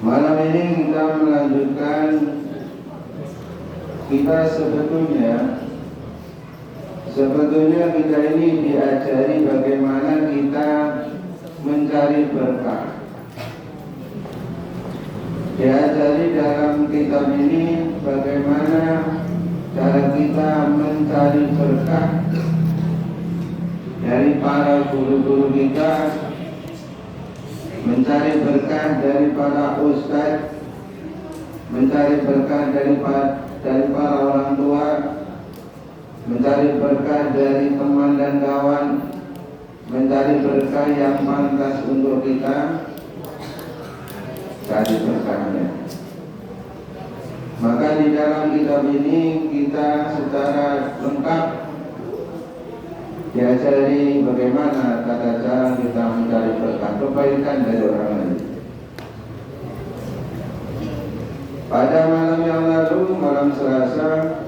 Malam ini kita melanjutkan sebetulnya kita ini diajari bagaimana kita mencari berkah. Diajari dalam kitab ini bagaimana cara kita mencari berkah dari para guru-guru kita, mencari berkah dari para ustadz, mencari berkah dari para orang tua, mencari berkah dari teman dan kawan, mencari berkah yang pantas untuk kita cari berkahnya. Maka di dalam kitab ini kita secara lengkap diajari bagaimana tata cara kita mencari berkah, kebaikan dari orang lain. Pada malam yang lalu, malam Selasa,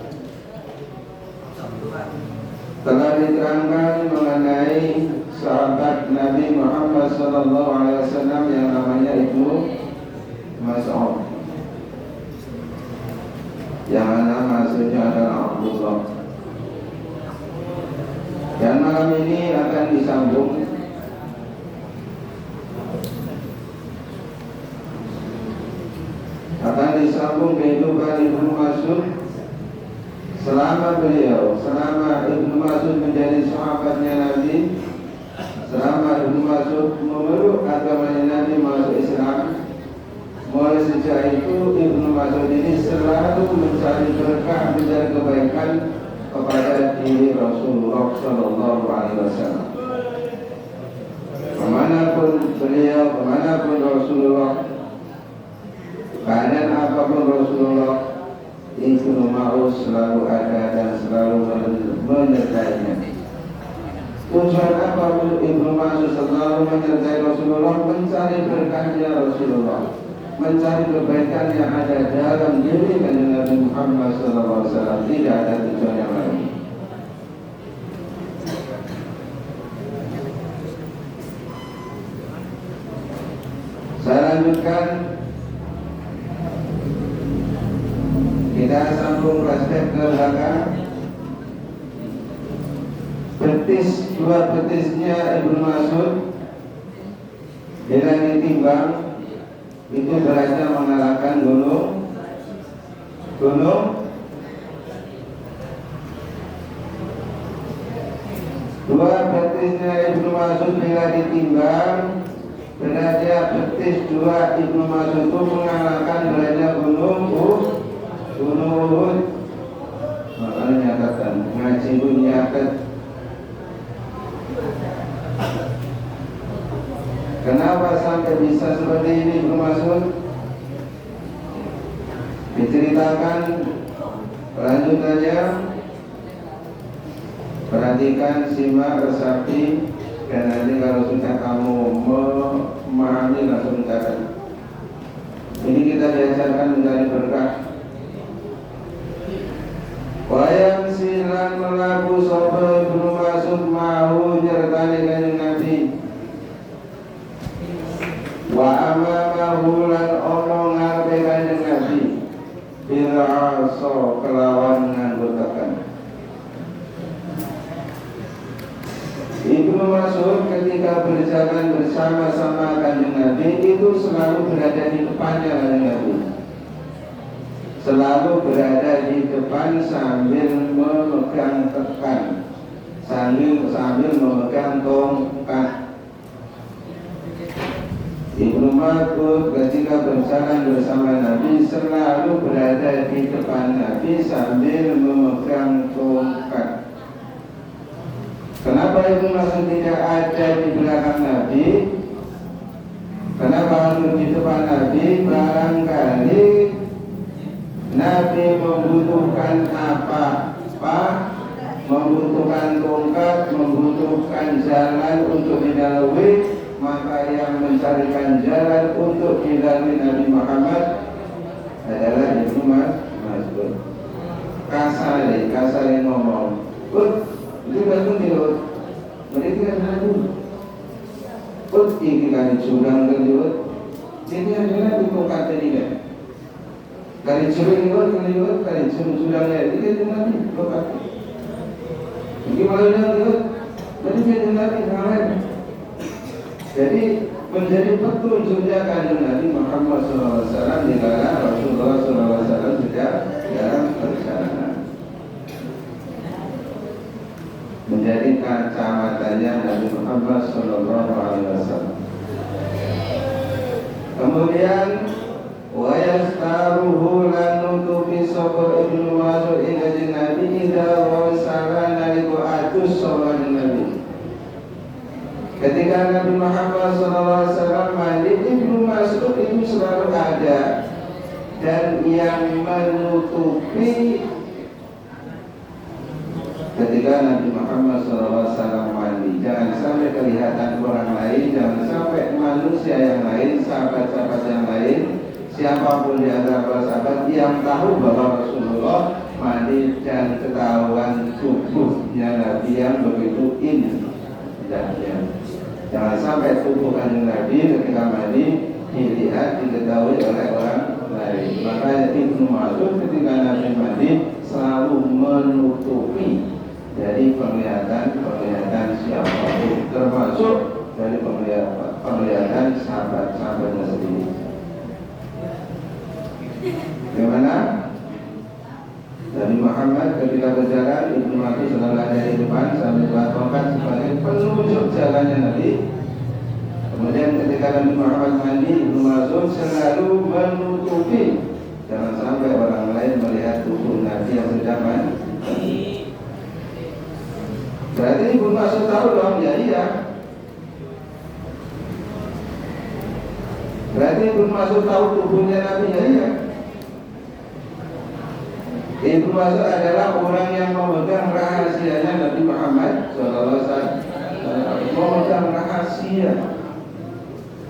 telah diterangkan mengenai sahabat Nabi Muhammad SAW yang namanya Ibnu Mas'ud, yang nama aslinya adalah Abdullah. Dan malam ini akan disambung kehidupan Ibnu Mas'ud selama Ibnu Mas'ud menjadi sahabatnya Nabi, selama Ibnu Mas'ud memeluk agamanya Nabi, masuk Islam. Mulai sejak itu Ibnu Mas'ud ini selalu mencari berkah, mencari kebaikan kepada diri Rasulullah Sallallahu Alaihi Wasallam. Kemanapun beliau, kemanapun Rasulullah, keadaan apapun Rasulullah, Ibnu Mas'ud selalu ada dan selalu menyertainya. Tujuan apapun Ibnu Mas'ud selalu menyertai Rasulullah, mencari berkahnya Rasulullah, mencari kebaikan yang ada dalam diri Nabi Muhammad SAW. Tidak ada tujuan yang lain. Saya lanjutkan. Kita sambung flashback ke belakang. Dua betisnya Ibnu Mas'ud bila ditimbang itu beratnya mengalahkan gunung. Dua betisnya Ibnu Mas'ud bila ditimbang, beratnya betis dua Ibnu Mas'ud itu mengalahkan beratnya gunung Uhud. Makanya nyatakan ngaji itu nyatat. Kenapa sampai bisa seperti ini Ibnu Mas'ud? Diceritakan kelanjutannya. Perhatikan, simak, resapi, dan nanti kalau sudah kamu memahami langsung catat. Ini kita diajarkan mencari berkah. Wayang silan melaku sopo Ibnu Mas'ud mahu nyertani kanjeng Nabi. Wa amamahu lan ono ngarepe kanjeng Nabi bil asa kelawan nganggo tekan. Ibnu Mas'ud ketika berjalan bersama-sama kanjeng Nabi itu selalu berada di depannya kanjeng Nabi. Selalu berada di depan sambil memegang tekan, sambil memegang tongkat. Ibnu Mas'ud ketika berjalan bersama Nabi selalu berada di depan Nabi sambil memegang tongkat. Kenapa Ibnu Mas'ud tidak ada di belakang Nabi? Kenapa harus di depan Nabi? Barangkali Nabi membutuhkan apa? Membutuhkan tongkat, membutuhkan jalan untuk dilalui, maka yang mencarikan jalan untuk dilalui Nabi Muhammad adalah Ibnu Mas'ud. Kasari ngomong, itu bantu dirut, mereka kan dulu. Ini kan curang kan dirut, Ini adalah bentuk kata dia. Kali curi liwat, kali curi sudah lihat. Ini adalah bentuk kata. Ini malah lihat. Jadi dia Nabi ngamen. Jadi menjadi petunjuknya kanjeng Nabi Muhammad SAW di dalam Rasulullah SAW sejak dalam perjalanan. Menjadi kacamatanya Nabi Muhammad SAW. Kemudian wa yastaruhu lan nutupi sapa Ibnu Mas'ud ila Nabi idza wasala naliku atus sapa Nabi. Ketika Nabi Muhammad SAW mandi, Ibnu Mas'ud itu selalu ada dan yang menutupi ketika Nabi Muhammad SAW mandi. Jangan sampai kelihatan orang lain, jangan sampai manusia yang lain, sahabat-sahabat yang lain, siapapun di antara para sahabat yang tahu bahwa Rasulullah mandi dan ketahuan tubuhnya Nabi yang begitu indah. Jangan sampai tubuh kanjeng Nabi ketika mandi dilihat, diketahui oleh orang lain. Makanya Ibnu Mas'ud ketika Nabi mandi selalu menutupi dari penglihatan siapapun, termasuk dari penglihatan sahabat-sahabatnya sendiri. Bagaimana? Nabi Muhammad ketika berjalan, Ibnu Mas'ud selalu ada di depan sambil bertongkat sebagai penunjuk jalannya Nabi. Kemudian ketika Nabi Muhammad mandi, Ibnu Mas'ud selalu menutupi, jangan sampai orang lain melihat tubuh Nabi yang sedang mandi. Berarti Ibnu Mas'ud tahu dong, ya iya. Berarti Ibnu Mas'ud tahu tubuhnya Nabi, ya iya. Ibnu Mas'ud adalah orang yang memegang rahasianya Nabi Muhammad SAW. Memegang rahasia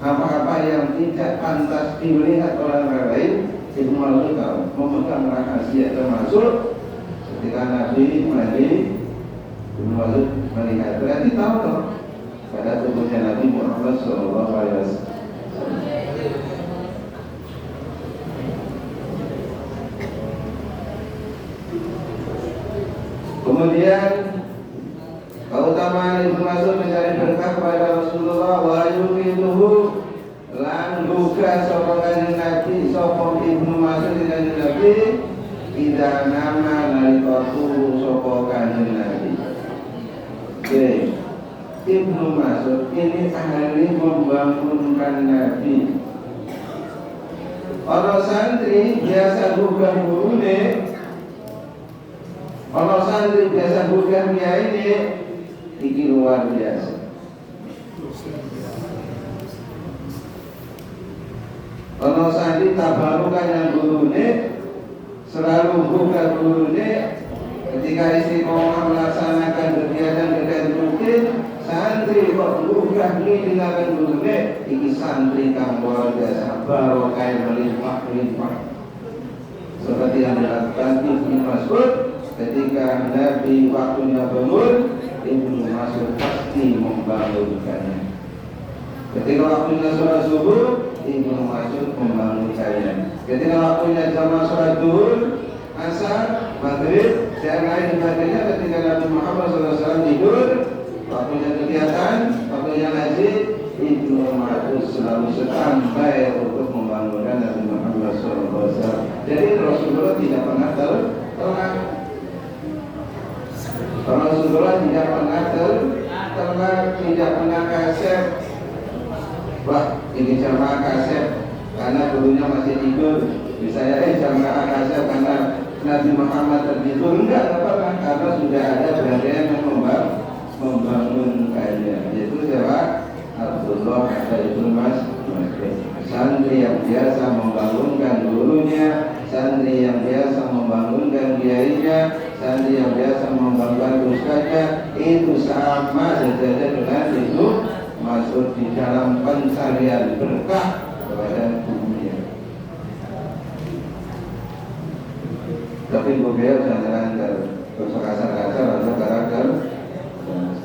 apa-apa yang tidak pantas dilihat orang lain, Ibnu Mas'ud tahu. Memegang rahasia termasuk ketika Nabi mandi, Ibnu Mas'ud melihat. Berarti tahu dong pada tubuhnya Nabi Muhammad SAW. Kemudian keutamaan Ibnu Mas'ud mencari berkah kepada Rasulullah wa yuqiduhu lan buka sapa kanjeng Nabi sapa Ibnu Mas'ud kanjeng Nabi tidak nama nalika turu sapa kanjeng Nabi. Oke. Ibnu Mas'ud ini ahli membangunkan Nabi. Orang santri biasa buka gurune, kalau santri biasa bukan dia ini luar biasa. Kalau santri tabarukan yang gurune, selalu bukan gurune. Ketika istiqomah melaksanakan kegiatan rutin, santri kok bukan meninggalkan gurune, ini santri kang luar biasa, barokah melimpah-limpah. Seperti yang dilakukan Ibnu Mas'ud. Ketika Nabi waktunya bangun, Ibnu Mas'ud pasti membangunkannya. Ketika waktunya sholat subuh, Ibnu Mas'ud membangunkannya. Ketika waktunya jamaah sholat zuhur, asar, maghrib, dan lain sebagainya, ketika Nabi Muhammad SAW tidur, waktunya kegiatan, waktunya ngaji, Ibnu Mas'ud selalu standby untuk membangunkan Nabi Muhammad SAW. Jadi Rasulullah tidak pernah terlewat. Rasulullah tidak pernah terlewat, tidak pernah kaset. Wah, ini jamaah kaset karena gurunya masih tidur. Misalnya jamaah kaset karena Nabi Muhammad tertidur. Enggak apa-apa, karena sudah ada bagian yang membangun kajian. Yaitu siapa? Abdullah bin Mas'ud. Santri yang biasa membangunkan gurunya, santri yang biasa membangunkan kiainya, santri yang biasa membangunkan ustaznya, itu sama saja dengan itu masuk di dalam pencarian berkah kepada dunia. Tapi beliau jangan kasar-kasar atau karakter.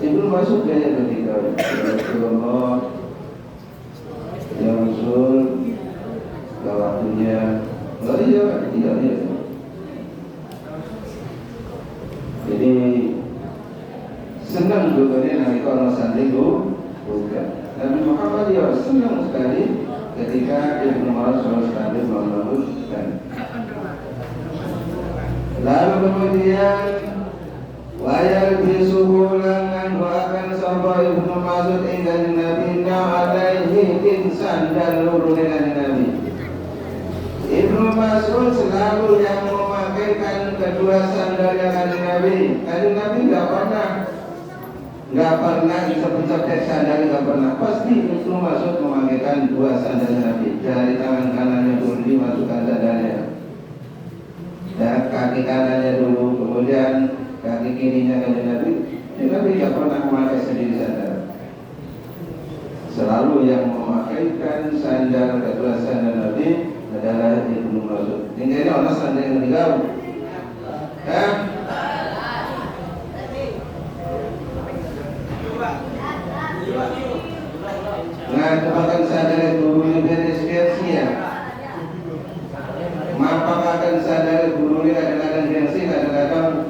Ibnu Mas'ud kayak begitu. Rasulullah, ya Rasul, tidak dia. Jadi senang juga dia nabi kalau santri bukan. Nabi Muhammad dia senang sekali ketika Ibnu Mas'ud santri meluruskan. Lalu kemudian wayar bisuhulangan doakan sahabat Ibnu Mas'ud indah Nabi alaihi insan dan luru dengan Nabi. Ibnu Mas'ud selalu yang memakaikan kedua sandalnya kanjeng Nabi. Kanjeng Nabi nggak pernah bisa sandal, nggak pernah. Pasti Ibnu Mas'ud memakaikan dua sandal Nabi. Dari tangan kanannya dulu dimasukkan sandalnya, dan kaki kanannya dulu, kemudian kaki kirinya kanjeng Nabi. Nabi nggak pernah memakai sendiri sandal. Selalu yang memakaikan sandal kedua sandal Nabi adalah Ibnu Mas'ud. Ini orang sandal yang tinggal. Nah, tebakan sadar guru ini berdiskresia. Apakah sadar guru ini kadang-kadang gengsi, kadang-kadang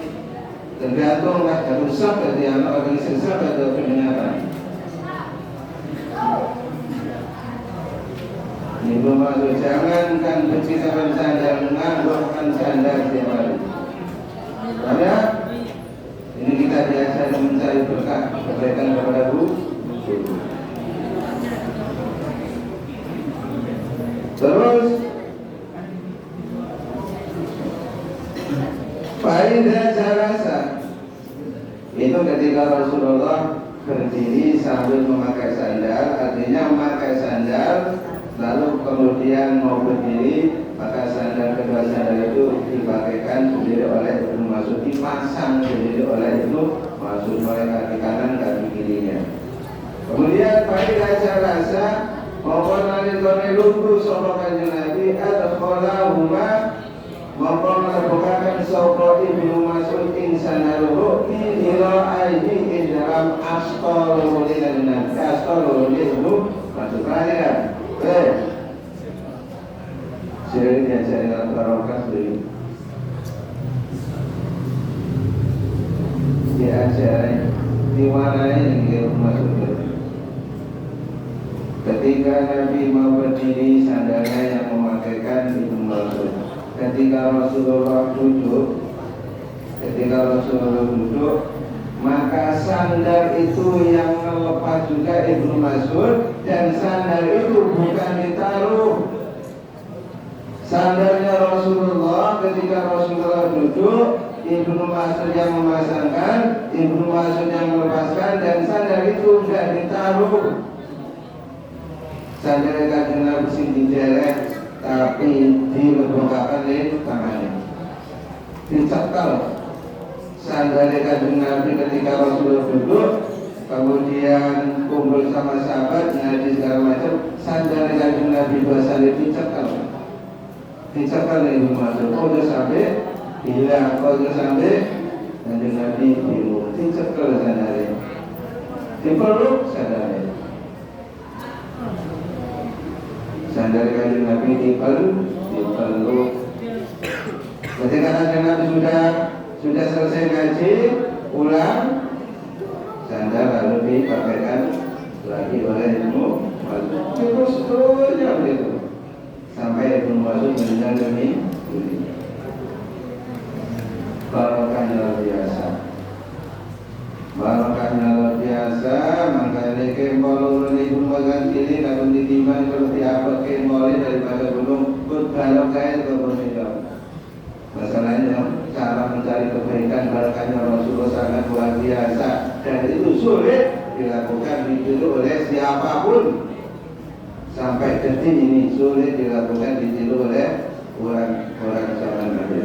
tergantung lah, kalau rusak dari anak orang sesat atau pendengaran. Ibnu Mas'ud jangankan pencitraan sandal, menganggurkan sandal setiap hari. Karena ini kita biasa mencari berkah kebaikan kepada guru. Terus faedah jarasa itu ketika Rasulullah berdiri sambil memakai sandal, artinya memakai sandal lalu kemudian mau berdiri, maka sandal kedua sandal itu dipakaikan sendiri oleh Ibnu Mas'ud, dipasang sendiri oleh Ibnu Mas'ud, mulai kaki kanan kaki kirinya. Kemudian faedah jarasa maupun nalikane lungguh sapa kanjeng Nabi adkhalahuma maupun melebukakan sapa Ibnu Mas'ud insanaluhu fi dhira'aihi ing dalam asqalul lil Nabi asqalul Ibnu Mas'ud perhatikan. Sering diajari dalam barokah dulu. Diajari diwarnai Ibnu Mas'ud. Ketika Nabi mau berdiri, sandalnya yang memakaikan Ibnu Mas'ud. Ketika Rasulullah duduk, maka sandal itu yang melepas juga Ibnu Mas'ud, dan sandal itu bukan ditaruh. Sandalnya Rasulullah ketika Rasulullah duduk, Ibnu Mas'ud yang memasangkan, Ibnu Mas'ud yang melepaskan, dan sandal itu tidak ditaruh. Sandal kanjeng Nabi sing dijelek tapi dilebokkan di tangannya, dicekal. Sandal kanjeng Nabi ketika Rasulullah duduk, kemudian kumpul sama sahabat ngaji segala macam, sandal kanjeng Nabi dua sandal dicekal Ibnu Mas'ud. Kalau sampai hilang, kalau sampai kanjeng Nabi bingung, dicekal sandalnya, dipeluk sandalnya. Sandal kanjeng Nabi dipeluk. Ketika kanjeng Nabi sudah selesai ngaji, pulang, sandal lalu dipakaikan lagi oleh Ibnu Mas'ud. Terus begitu sampai Ibnu Mas'ud meninggal dunia. Barokahnya luar biasa. Barokahnya luar biasa. Makanya kembali Ibnu Mas'ud ini kalau ditiman seperti apa kembali daripada gunung barokahnya berbeda. Masalahnya cara mencari kebaikan barokahnya Rasulullah sangat luar biasa, dan itu sulit dilakukan ditiru oleh siapapun. Sampai detik ini sulit dilakukan ditiru oleh orang zaman Nabi.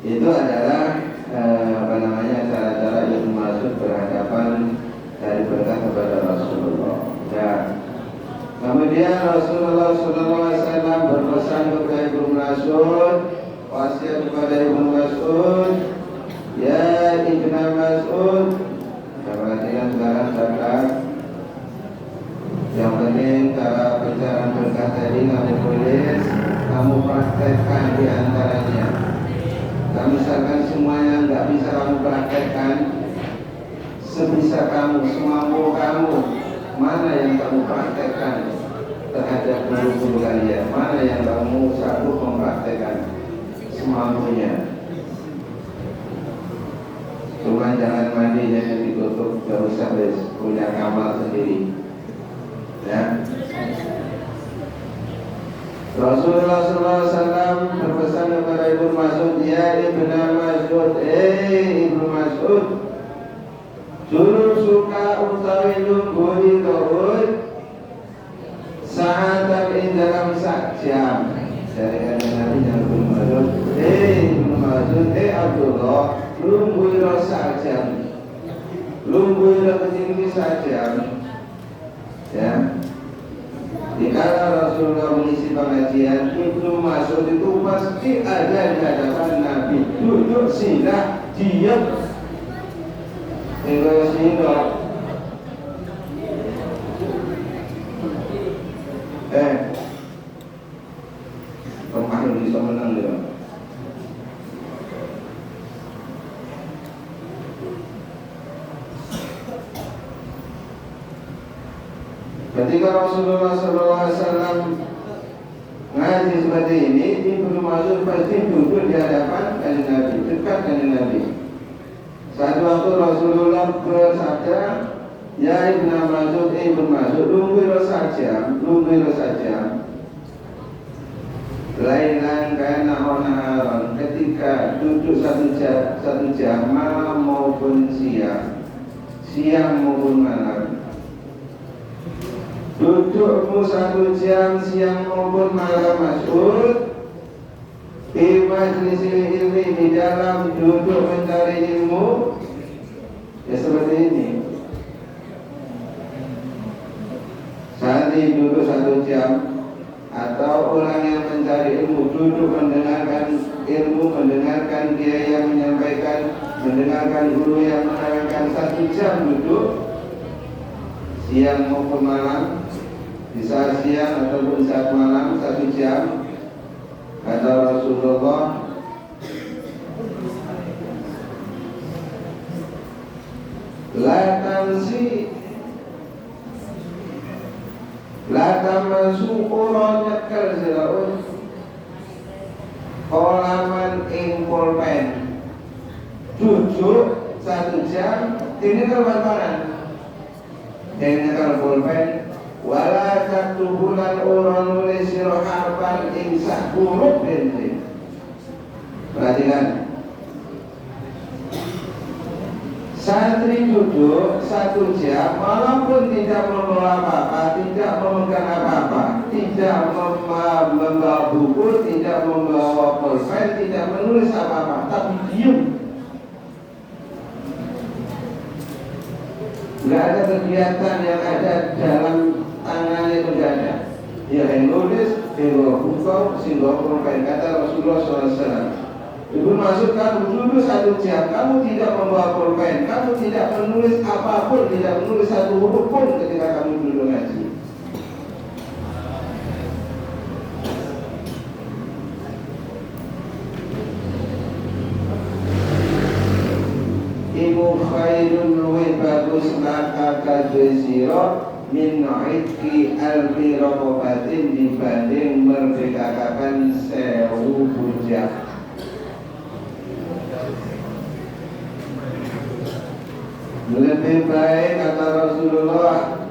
Itu adalah cara-cara Ibnu Mas'ud berhadapan dari berkat kepada Rasulullah. Dan kemudian Rasulullah SAW berpesan kepada Ibnu Mas'ud, wasiat kepada Ibnu Mas'ud, ya Ibnu Mas'ud, perhatikan sekarang kata antara pencarian berkah tadi kamu tulis, kamu praktekkan di antaranya. Nah, misalkan semuanya nggak bisa kamu praktekkan, sebisa kamu, semampu kamu, mana yang kamu praktekkan terhadap guru-guru kalian, mana yang kamu sanggup mempraktekkan semampunya. Cuma jangan mandi yang ditutup, gak usah punya kamar sendiri. Ya. Rasulullah SAW berpesan kepada Ibnu Mas'ud, ya Ibnu Mas'ud, Ibnu Mas'ud, juru suka utawi nunggu tauhid sa'atan ing dalam sak jam. Dari Nabi yang Ibnu Mas'ud, Ibnu Mas'ud, Abdullah, lungguh saja, lungguh kecil saja. Ya, dikala Rasulullah mengisi pengajian, Ibnu Mas'ud itu pasti ada di hadapan Nabi, duduk singgah, diam, tinggal singgah. Kemarin bisa menang dia. Ketika Rasulullah SAW ngaji seperti ini, Ibnu Mas'ud pasti duduk di hadapan Nabi, dekat dengan Nabi. Satu waktu Rasulullah bersabda, ya Ibnu Mas'ud, lungguh saja. Lailan kana onaron, ketika duduk satu jam malam maupun siang maupun malam. Dudukmu 1 jam siang maupun malam Mas'ud di majlis ilmi, di dalam duduk mencari ilmu, ya seperti ini. Saat ini duduk 1 jam, atau orang yang mencari ilmu duduk mendengarkan ilmu, mendengarkan kiai yang menyampaikan, mendengarkan guru yang menerangkan 1 jam duduk siang maupun malam. Di saat siang ataupun saat malam 1 jam, kata Rasulullah, la tamasu uron nyekel siraun kolaman ing pulpen. Duduk 1 jam, ini kebantaran dengan pulpen. Wala taktubulan orang nulis sirah harpan ing sak huruf bensin. Perhatikan, santri duduk 1 jam walaupun tidak membawa apa-apa, tidak memegang apa-apa, tidak membawa buku, tidak membawa pulpen, tidak menulis apa-apa, tapi diam. Tidak ada kegiatan yang ada dalam tangannya, itu tidak ada. Ya yang nulis, yang buka, sehingga pulpen, kata Rasulullah SAW. Ibnu Mas'ud, kamu duduk 1 jam, kamu tidak membawa pulpen, kamu tidak menulis apapun, tidak menulis 1 huruf pun ketika kamu duduk ngaji. Ibu khairun luwih bagus maka kadhe sira min idki alfi rokobatin dibanding merdekakan 1000 bujang. Lebih baik kata Rasulullah,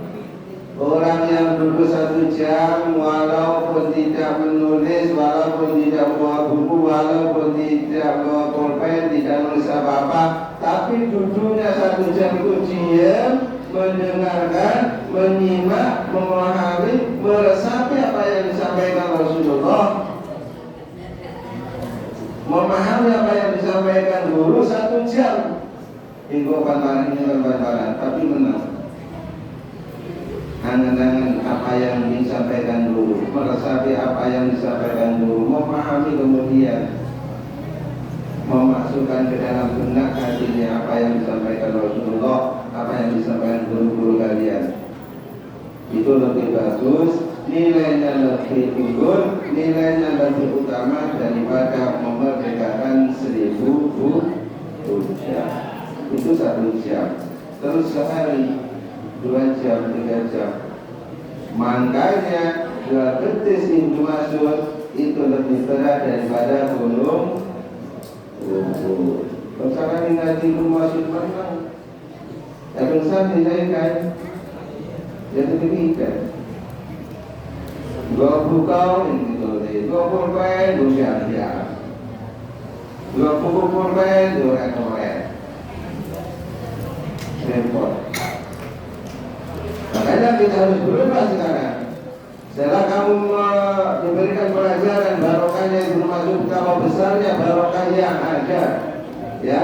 orang yang duduk 1 jam walaupun tidak menulis, walaupun tidak bawa buku, walaupun tidak bawa pulpen, tidak menulis apa-apa, tapi duduknya 1 jam itu diam, mendengarkan, menyimak, memahami, meresapi apa yang disampaikan Rasulullah, memahami apa yang disampaikan guru 1 jam. Hingga pantaran ini pantaran, tapi menang. Angan-angan apa yang disampaikan guru, meresapi apa yang disampaikan guru, memahami kemudian memasukkan ke dalam benak hatinya apa yang disampaikan Rasulullah, apa yang disampaikan guru-guru kalian. Itu lebih bagus nilainya lebih unggul, nilainya lebih utama daripada memerdekakan 1000 budak. Itu 1 jam. Terus sehari 2 jam, 3 jam. Makanya jual betis Ibnu Mas'ud itu lebih berat daripada gunung Uhud. Kalau ngaji Ibnu Mas'ud mana? Yang sampai saya kan, jadi demikian. Gua buka ini tuh, gua pulpen, gua siap-siap. Gua buku pulpen, gua rekomen. Repot. Makanya kita harus berubah sekarang. Setelah kamu diberikan pelajaran barokahnya Ibnu Mas'ud, betapa besarnya barokah yang ada, ya,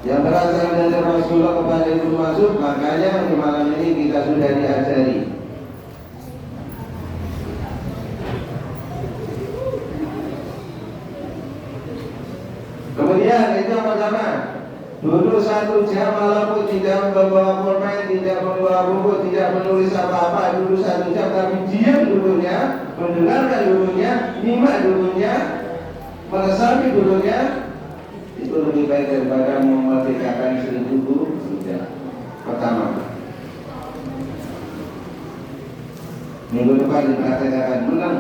yang berasal dari Rasulullah kepada Ibnu Mas'ud, makanya di malam ini kita sudah diajari. Kemudian itu apa sama? Dulu 1 jam walaupun tidak membawa pulpen, tidak membawa buku, tidak menulis apa-apa, dulu 1 jam tapi diam dulunya, mendengarkan dulunya, nyimak dulunya, meresapi dulunya, itu lebih baik daripada memerdekakan 1000 budak. Pertama, minggu depan dipraktekkan menang.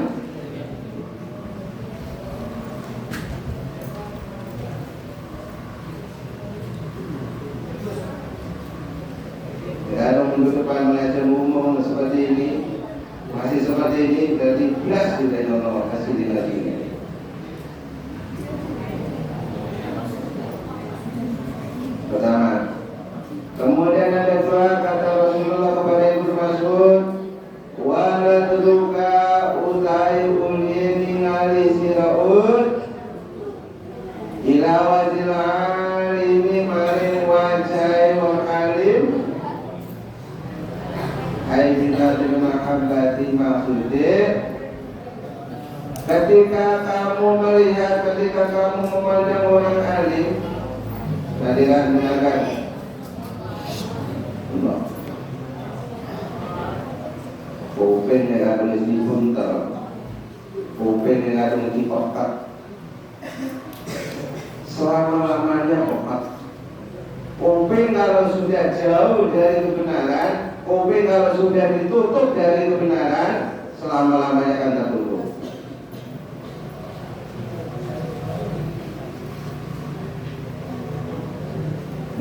Kalau minggu depan mengajar umum seperti ini, masih seperti ini, berarti belas tidak nol hasil lagi ini. Pertama. Kemudian yang kedua, kata Rasulullah kepada Ibnu Mas'ud, wa ladruka utai ulini ngali siraud ila wajil alimi maring wajai wa alim. Hai kita terima mahabbati maksudnya, ketika kamu melihat, ketika kamu memandang orang alim, tadi kan mengatakan Open yang ada di bunter, open yang ada di otak, selama-lamanya otak. Open kalau sudah jauh dari kebenaran, open kalau sudah ditutup dari kebenaran, selama-lamanya akan tertutup.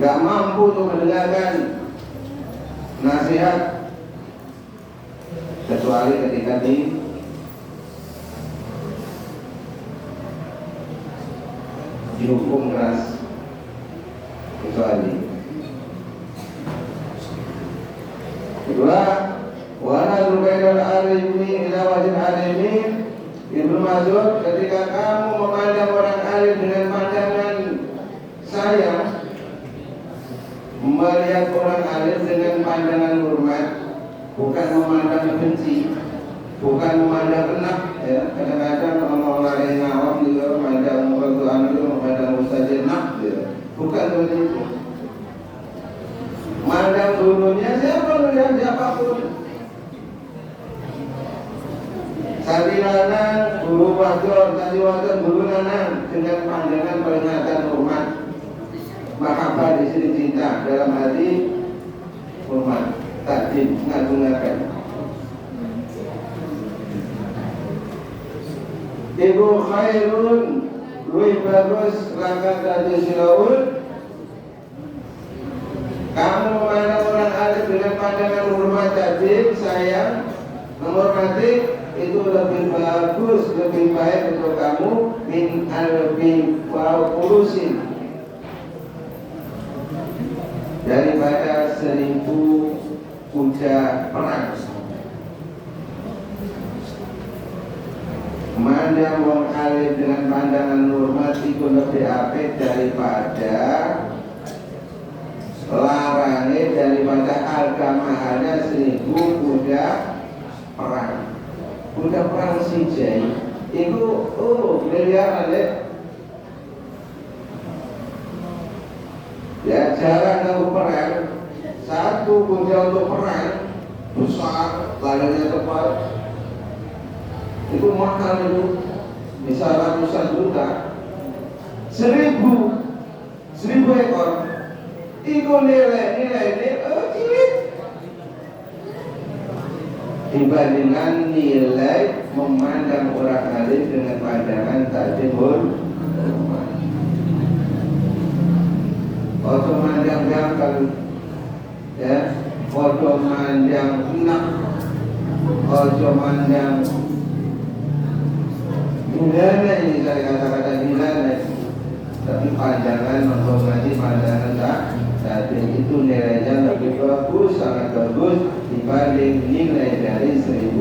Gak mampu untuk mendengarkan nasihat kecuali ketika dihukum keras, kecuali. Kedua, wana rubaidal alimi ila wajib alimi. Ibnu Mas'ud, ketika kamu memandang orang alim dengan pandangan sayang, melihat orang alim dengan pandangan hormat, bukan memandang benci, bukan memandang enak, ya. Kadang-kadang orang yang awam juga memandang Al-Quran itu memandang ustaz enak, ya. Bukan begitu. Mandang gurunya siapa, melihat siapapun. Sadi lanang, guru wadon, sadi wadon, guru lanang, dengan pandangan peringatan hormat. Mahabbah di sini cinta, dalam hati hormat. Takdim, ngagung-ngagung. Ibu khairun, luwih bagus langkah dari silaul. Kamu memandang orang alim dengan pandangan hormat, takdim, sayang, menghormati, itu lebih bagus, lebih baik untuk kamu min albi wa ulusin, daripada 1000 kuda perang. Mandang wong alim dengan pandangan hormat itu lebih apik daripada larangnya, daripada harga mahalnya 1000 kuda perang. Kuda perang sijai itu miliaran ya. Ya jarang aku perang. 1 kuda untuk perang besar, larinya tepat, Itu mahal itu, bisa ratusan juta. 1000 ekor. Itu nilai cilik dibandingkan nilai memandang orang alim dengan pandangan tajamul. Ojo mandang gampang, ya. Ojo mandang enak, ojo mandang gimana ini, saya kata-kata gimana. Tapi pandangan menghormati pandangan tadi itu nilainya lebih bagus, sangat bagus dibanding nilai dari 1000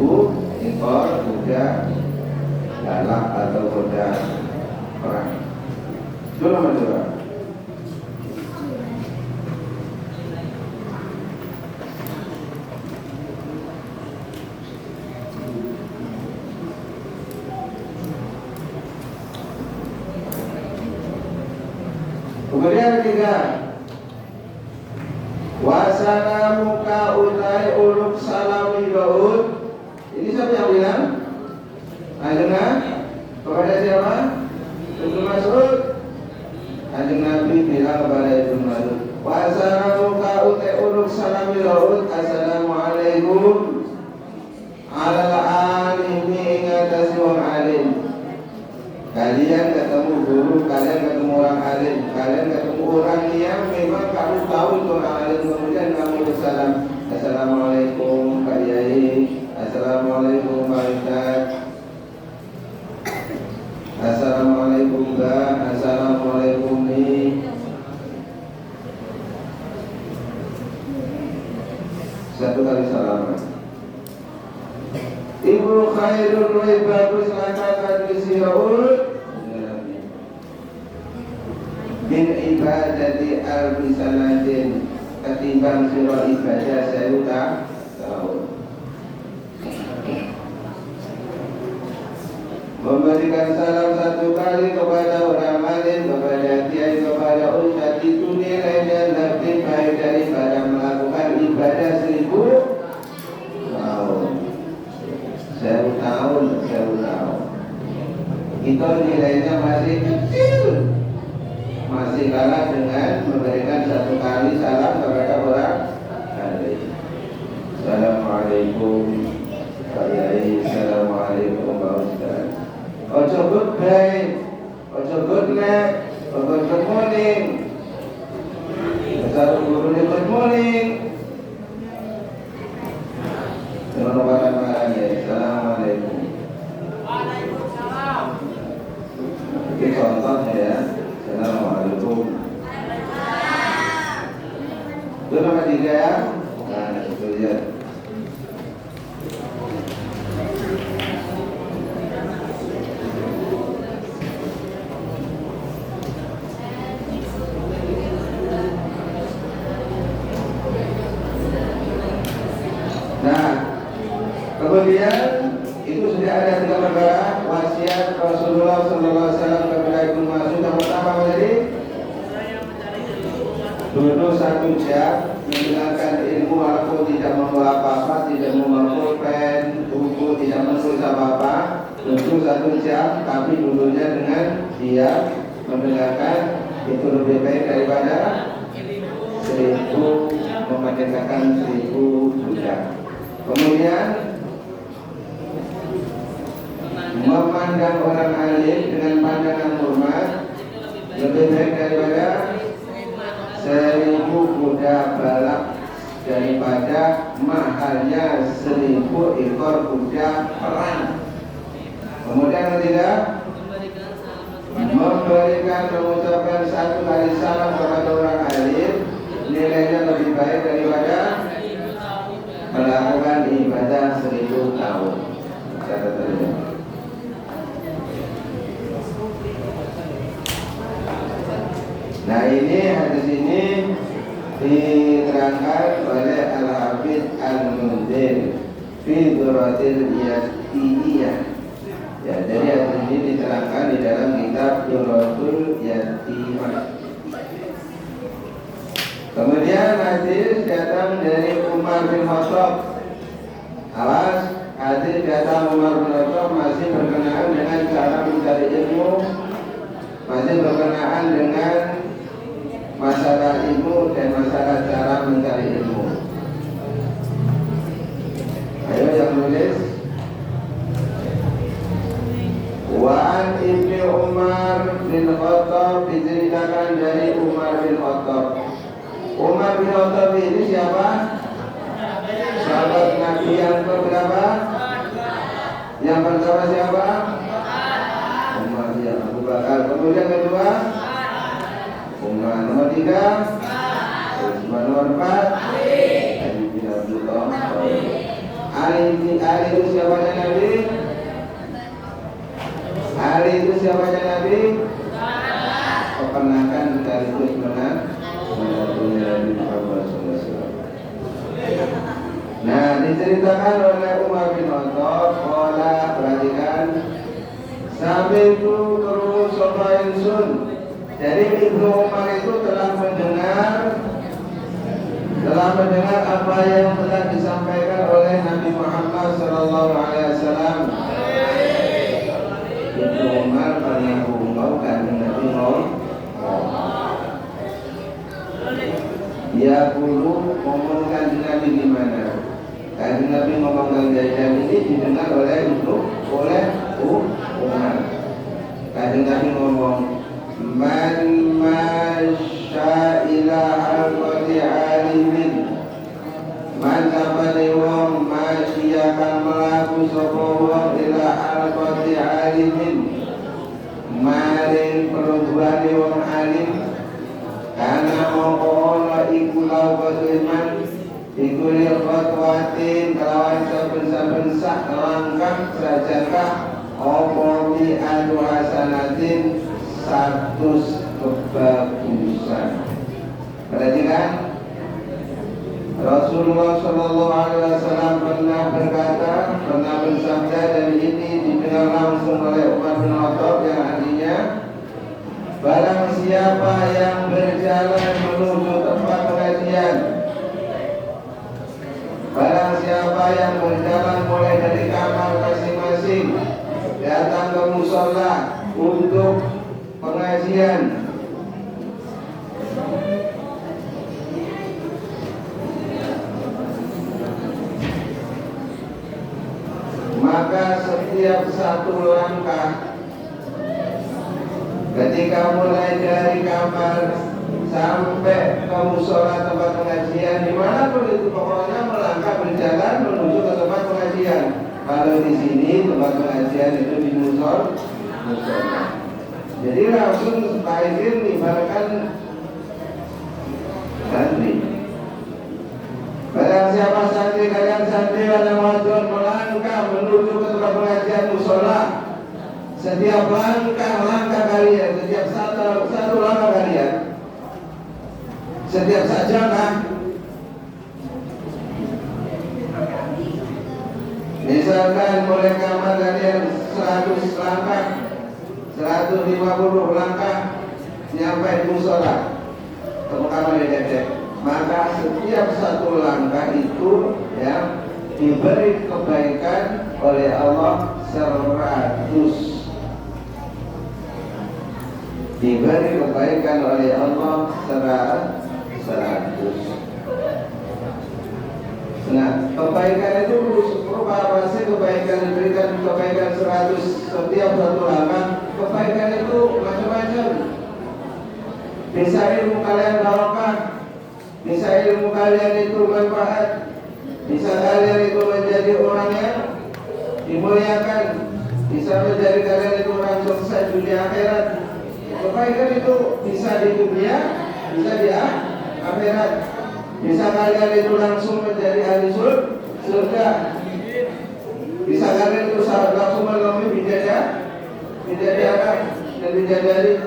ekor kuda galak atau kuda perang. Itu nomor 2. Kemudian ketiga, wasalamu ka utai uluk salami baud. Ini siapa yang bilang? Dengar kepada siapa? Ibnu Mas'ud. Kanjeng Nabi bilang kepada Ibnu Mas'ud, wasalamu ka utai uluk salami baud. Assalamualaikum alal alimi ingatasi wong alim. Kalian ketemu guru, kalian ketemu orang alim, kalian ketemu orang yang memang kamu tahu itu orang alim, kemudian kamu bersalam, assalamualaikum Pak Yai, assalamualaikum Pak Ustaz, assalamualaikum Mbak, assalamualaikum nih. Satu kali salaman. Ibu khairul wa bagus lakakan disiraul min ibadati al-bisanatin, ketimbang surah ibadah saya tahu. Memberikan salam satu kali kepada orang alim, kepada kiai, kepada ustaz itu nilainya lebih baik daripada melakukan ibadah 1000 tahun. 1000 tahun. Itu nilainya masih kecil, masih kalah dengan memberikan satu kali salam kepada orang alim. Assalamualaikum Pak Yai, assalamualaikum Pak Ustaz. Ojo goodbye, ojo good night, ojo good morning. Satu guru ni good morning. Terima kasih. Assalamualaikum. Waalaikumsalam. Ini contohnya ya. Assalamualaikum. Itu nomor 3 ya. Nah, itu ya. Nah, kemudian itu sudah ada 3 perkara wasiat Rasulullah SAW kepada Ibnu Mas'ud. Yang pertama menjadi duduk 1 jam mendengarkan ilmu walaupun tidak membawa apa-apa, tidak membawa pulpen, buku, tidak menulis apa-apa. Duduk 1 jam tapi duduknya dengan diam mendengarkan, itu lebih baik daripada 1000 memerdekakan 1000 budak. Kemudian memandang orang alim dengan pandangan hormat lebih baik daripada 1000 kuda balap, daripada mahalnya 1000 ekor kuda perang. Kemudian ketiga, mengucapkan 1 kali salam kepada orang alim nilainya lebih baik daripada melakukan ibadah 1000 tahun. Catatannya. Nah, ini hadis ini diterangkan oleh Al-Hafidz Al-Munzir fi Duratil Yatiyah. Ya, jadi hadis ini diterangkan di dalam kitab Duratul Yatimah. Kemudian hadis datang dari Umar bin Khattab. Awas, hadis kata Umar bin Khattab masih berkenaan dengan cara mencari ilmu, masih berkenaan dengan masalah ilmu dan masalah cara mencari ilmu. Ayo yang nulis. Wa'an Ibni Umar bin Khattab, diceritakan dari Umar bin Khattab. Umar bin Khattab ini siapa? Sahabat Nabi yang berapa? Yang pertama siapa? Umar bin Abu Bakar. Kemudian kedua Umar. Nomor 3 Umar. Nomor 4 Ali bin Abi Thalib. Ali itu siapanya Nabi? Ali itu siapanya Nabi? Keponakan sekaligus menantunya Nabi Muhammad SAW. Nah, diceritakan oleh Umar bin Khattab, perhatikan, sampai itu terus sopain sun. Jadi Ibnu Umar itu telah mendengar apa yang telah disampaikan oleh Nabi Muhammad SAW. Ibnu Umar pernah ngomong karena Nabi ngomong. Dia dulu ngomongkan Nabi di mana? Karena Nabi ngomongkan jajan ini didengar oleh Umar. Karena Nabi ngomong, man masya ila halqati alimin, man sapane wong masya akan melaku sapa wong ila halqati alimin, maring perluane wong alim. Karena mongko iku lawan iman iku liqatwatin kelawan saben-saben sak langkah sajakah apa mi adu hasanatin 100 kebagusan. Perhatikan, Rasulullah SAW pernah berkata, pernah bersabda, dan ini didengar langsung oleh Umar bin Khattab, yang artinya, barang siapa yang berjalan menuju tempat pengajian, barang siapa yang berjalan mulai dari kamar masing-masing datang ke musola untuk pengajian, maka setiap satu langkah ketika mulai dari kamar sampai ke musola tempat pengajian, dimanapun itu pokoknya melangkah berjalan menuju ke tempat pengajian. Kalau di sini tempat pengajian itu di musola. Jadi langsung lahir ibaratkan santri. Barang siapa santri kalian santri dan wadon melangkah menuju ke tempat pengajian musola, setiap langkah kalian, setiap satu langkah kalian, setiap sajadah, misalkan mulai kamar kalian 100 langkah, 150 langkah sampai di musola ke kamar dedek, maka setiap satu langkah itu ya diberi kebaikan oleh Allah 100. Diberi kebaikan oleh Allah 100. Nah, kebaikan itu berupa apa sih? Kebaikan diberikan kebaikan 100 setiap satu langkah. Kebaikan itu macam-macam. Bisa ilmu kalian barokah, bisa ilmu kalian itu manfaat, bisa kalian itu menjadi orang yang dimuliakan, bisa menjadi kalian itu orang sukses dunia akhirat. Kebaikan itu bisa di dunia, bisa di akhirat. Bisa kalian itu langsung menjadi ahli surga. Bisa kalian itu langsung melalui bidadari anak dan bidadari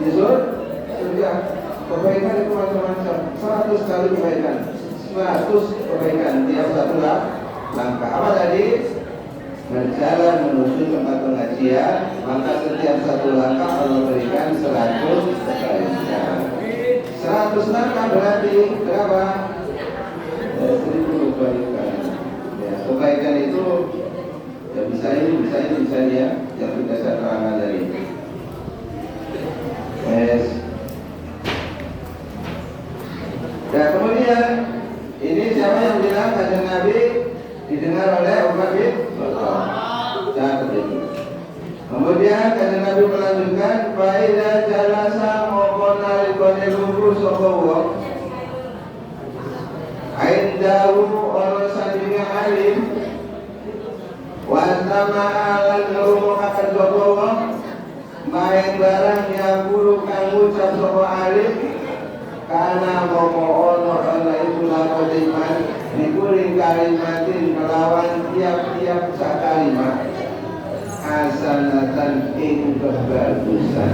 di surga. Kebaikan itu macam-macam. 100 kali kebaikan, 100 kebaikan tiap satu langkah. Apa tadi? Berjalan menuju tempat pengajian, maka setiap satu langkah Allah berikan 100 kebaikan. 100 langkah berarti berapa? 1000 kebaikan. Ya, kebaikan itu ya bisa dia yang sudah saya terangkan dari yes. Dan kemudian ini siapa yang bilang kajian Nabi didengar oleh Umar bin Khattab. Catat itu. Kemudian kajian Nabi melanjutkan faida jalasa mongkona rikone lunggu sokowo aindahu ono sandinga alim wantama alan rumo akan sokowo main barang yang buru kang ucap sokowo alim karena ono itu lakodiman dikuring kalimatin melawan tiap-tiap sakalimat hasanatan ing kebagusan.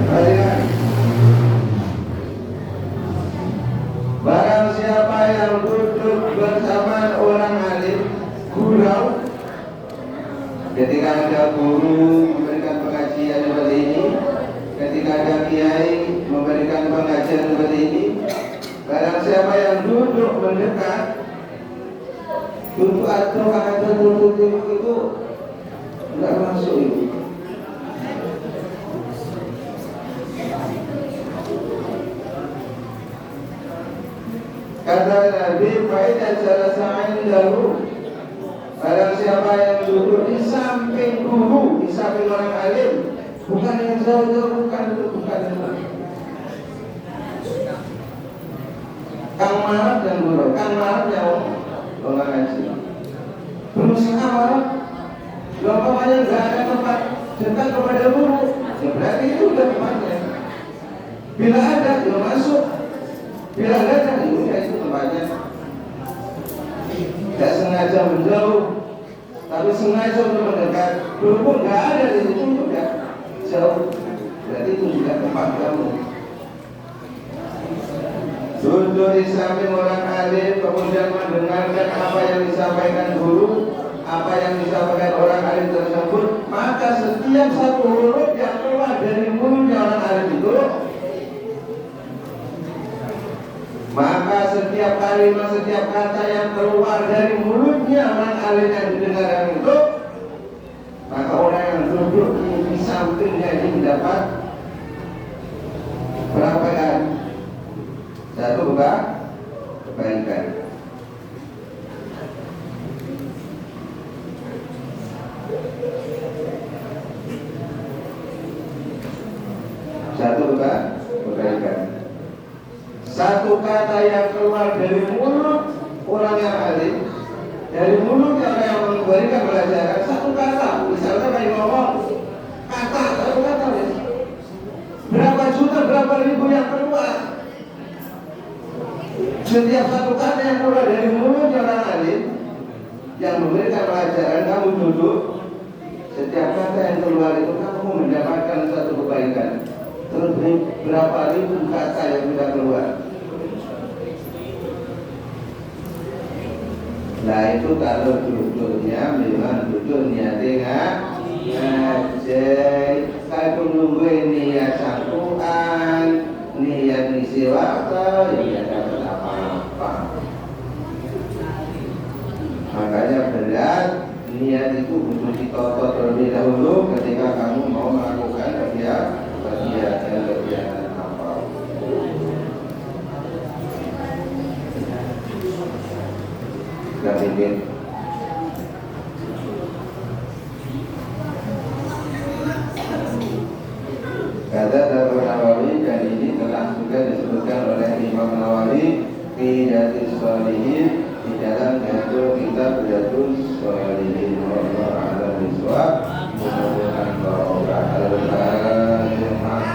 Barang siapa yang duduk bersama orang alim gurau, ketika ada guru memberikan pengajian seperti ini, ketika ada kiai memberikan pengajian seperti ini, barang siapa yang duduk mendekat, duduk atau ada duduk itu enggak masuk itu. Kata Nabi, fa'idah jalasa indahu, barang siapa yang duduk di samping guru, di samping orang alim, bukan yang jauh-jauh, bukan. Kang marah dan guru, kang marah yang orang ngaji. Berusaha marah, umpamanya nggak ada tempat dekat kepada guru, ya berarti itu udah tempatnya. Bila ada, ya masuk. Bila nggak ada, ya itu tempatnya. Tidak sengaja menjauh, tapi sengaja untuk mendekat. Berhubung nggak ada di situ, udah jauh. Berarti itu juga tempat kamu. Duduk di samping orang alim, kemudian mendengarkan apa yang disampaikan guru, apa yang disampaikan orang alim tersebut, maka setiap satu huruf yang keluar dari mulutnya orang alim itu, maka setiap kalimat, setiap kata yang keluar dari mulutnya orang alim yang didengarkan itu, maka orang yang duduk di sampingnya ini mendapat berapa kan? Satu kebaikan. Satu kebaikan. Satu kata yang keluar dari mulut orang yang alim, dari mulut orang yang memberikan pelajaran, satu kata, misalnya kayak ngomong kata, satu kata, berapa juta, berapa ribu yang keluar. Setiap satu kata yang keluar dari mulut orang alim yang memberikan pelajaran, kamu duduk, setiap kata yang keluar itu kamu mendapatkan satu kebaikan. Terus berapa ribu kata yang sudah keluar. Nah itu kalau duduknya memang duduk niatnya ngajai. Kalau nungguin niat sangkuan, niat ngisi waktu, ya dapat apa-apa. Makanya berat niat itu butuh ditotot terlebih dahulu ketika kamu mau melakukan kegiatan apa. Gak bikin. Kata Darul Nawawi, dan ini telah juga disebutkan oleh Imam Nawawi di Riyadhus Shalihin, di dalam kitab Riyadhus Shalihin. Allah a'lam bishawab. Mudah-mudahan barokah. Alhamdulillah.